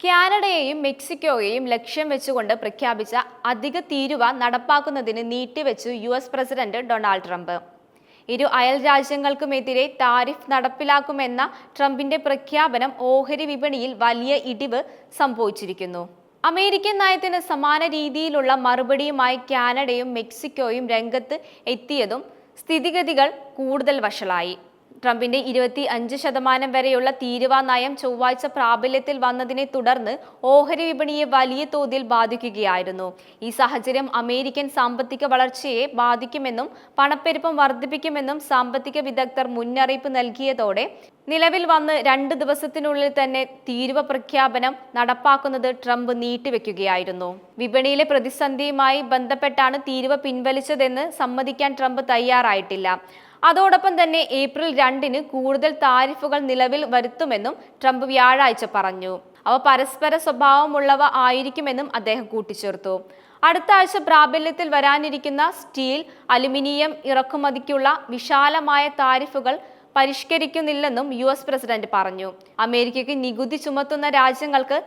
കാനഡയെയും മെക്സിക്കോയെയും ലക്ഷ്യം വെച്ചുകൊണ്ട് പ്രഖ്യാപിച്ച അധിക തീരുവ നടപ്പാക്കുന്നതിന് നീട്ടിവെച്ചു US പ്രസിഡന്റ് ഡൊണാൾഡ് ട്രംപ്. ഇരു അയൽ രാജ്യങ്ങൾക്കുമെതിരെ താരിഫ് നടപ്പിലാക്കുമെന്ന ട്രംപിന്റെ പ്രഖ്യാപനം ഓഹരി വിപണിയിൽ വലിയ ഇടിവ് സംഭവിച്ചിരിക്കുന്നു. അമേരിക്കൻ നയത്തിന് സമാന രീതിയിലുള്ള മറുപടിയുമായി കാനഡയും മെക്സിക്കോയും രംഗത്ത് എത്തിയതും സ്ഥിതിഗതികൾ കൂടുതൽ വഷളായി. ട്രംപിന്റെ 25% വരെയുള്ള തീരുവ നയം ചൊവ്വാഴ്ച പ്രാബല്യത്തിൽ വന്നതിനെ തുടർന്ന് ഓഹരി വിപണിയെ വലിയ തോതിൽ ബാധിക്കുകയായിരുന്നു. ഈ സാഹചര്യം അമേരിക്കൻ സാമ്പത്തിക വളർച്ചയെ ബാധിക്കുമെന്നും പണപ്പെരുപ്പം വർദ്ധിപ്പിക്കുമെന്നും സാമ്പത്തിക വിദഗ്ധർ മുന്നറിയിപ്പ് നൽകിയതോടെ നിലവിൽ വന്ന് 2 ദിവസത്തിനുള്ളിൽ തന്നെ തീരുവ പ്രഖ്യാപനം നടപ്പാക്കുന്നത് ട്രംപ് നീട്ടിവെക്കുകയായിരുന്നു. വിപണിയിലെ പ്രതിസന്ധിയുമായി ബന്ധപ്പെട്ടാണ് തീരുവ പിൻവലിച്ചതെന്ന് സമ്മതിക്കാൻ ട്രംപ് തയ്യാറായിട്ടില്ല. അതോടൊപ്പം തന്നെ ഏപ്രിൽ 2-ന് കൂടുതൽ താരിഫുകൾ നിലവിൽ വരുത്തുമെന്നും ട്രംപ് വ്യാഴാഴ്ച പറഞ്ഞു. അവ പരസ്പര സ്വഭാവമുള്ളവ ആയിരിക്കുമെന്നും അദ്ദേഹം കൂട്ടിച്ചേർത്തു. അടുത്ത ആഴ്ച പ്രാബല്യത്തിൽ വരാനിരിക്കുന്ന സ്റ്റീൽ, അലുമിനിയം ഇറക്കുമതിക്കുള്ള വിശാലമായ താരിഫുകൾ പരിഷ്കരിക്കുന്നില്ലെന്നും US പ്രസിഡന്റ് പറഞ്ഞു. അമേരിക്കയ്ക്ക് നികുതി ചുമത്തുന്ന രാജ്യങ്ങൾക്ക്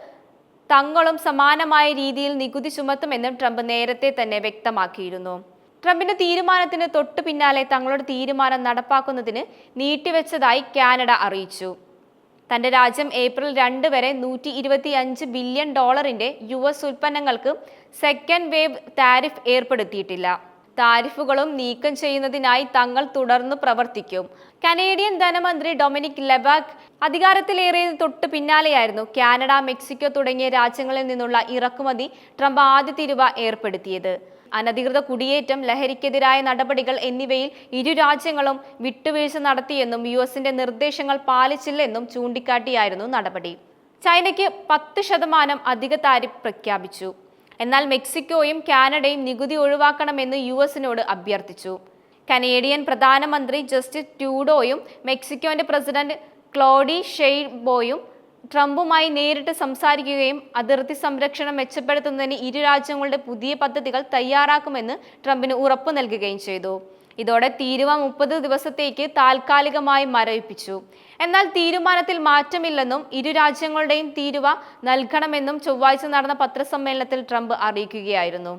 തങ്ങളും സമാനമായ രീതിയിൽ നികുതി ചുമത്തുമെന്നും ട്രംപ് നേരത്തെ തന്നെ വ്യക്തമാക്കിയിരുന്നു. ട്രംപിന്റെ തീരുമാനത്തിന് തൊട്ടു പിന്നാലെ തങ്ങളുടെ തീരുമാനം നടപ്പാക്കുന്നതിന് നീട്ടിവെച്ചതായി കാനഡ അറിയിച്ചു. തന്റെ രാജ്യം ഏപ്രിൽ 2 വരെ $125 ബില്യൺ US ഉൽപ്പന്നങ്ങൾക്ക് സെക്കൻഡ് വേവ് താരിഫ് ഏർപ്പെടുത്തിയിട്ടില്ല. താരിഫുകളും നീക്കം ചെയ്യുന്നതിനായി തങ്ങൾ തുടർന്ന് പ്രവർത്തിക്കും. കനേഡിയൻ ധനമന്ത്രി ഡൊമിനിക് ലെബാക് അധികാരത്തിലേറിയതിന് തൊട്ടു പിന്നാലെയായിരുന്നു കാനഡ, മെക്സിക്കോ തുടങ്ങിയ രാജ്യങ്ങളിൽ നിന്നുള്ള ഇറക്കുമതി ട്രംപ് ആദ്യ തീരുവ ഏർപ്പെടുത്തിയത്. അനധികൃത കുടിയേറ്റം, ലഹരിക്കെതിരായ നടപടികൾ എന്നിവയിൽ ഇരു രാജ്യങ്ങളും വിട്ടുവീഴ്ച നടത്തിയെന്നും USന്റെ നിർദ്ദേശങ്ങൾ പാലിച്ചില്ലെന്നും ചൂണ്ടിക്കാട്ടിയായിരുന്നു നടപടി. ചൈനയ്ക്ക് 10% അധിക താരിഫ് പ്രഖ്യാപിച്ചു. എന്നാൽ മെക്സിക്കോയും കാനഡയും നികുതി ഒഴിവാക്കണമെന്ന് USനോട് അഭ്യർത്ഥിച്ചു. കനേഡിയൻ പ്രധാനമന്ത്രി ജസ്റ്റിൻ ട്രൂഡോയും മെക്സിക്കോന്റെ പ്രസിഡന്റ് ക്ലോഡി ഷെയ്ൻബോയും ട്രംപുമായി നേരിട്ട് സംസാരിക്കുകയും അതിർത്തി സംരക്ഷണം മെച്ചപ്പെടുത്തുന്നതിന് ഇരു രാജ്യങ്ങളുടെ പുതിയ പദ്ധതികൾ തയ്യാറാക്കുമെന്ന് ട്രംപിന് ഉറപ്പു നൽകുകയും ചെയ്തു. ഇതോടെ തീരുവ 30 ദിവസത്തേക്ക് താൽക്കാലികമായി മരവിപ്പിച്ചു. എന്നാൽ തീരുമാനത്തിൽ മാറ്റമില്ലെന്നും ഇരു രാജ്യങ്ങളുടെയും തീരുവ നൽകണമെന്നും ചൊവ്വാഴ്ച നടന്ന പത്രസമ്മേളനത്തിൽ ട്രംപ് അറിയിക്കുകയായിരുന്നു.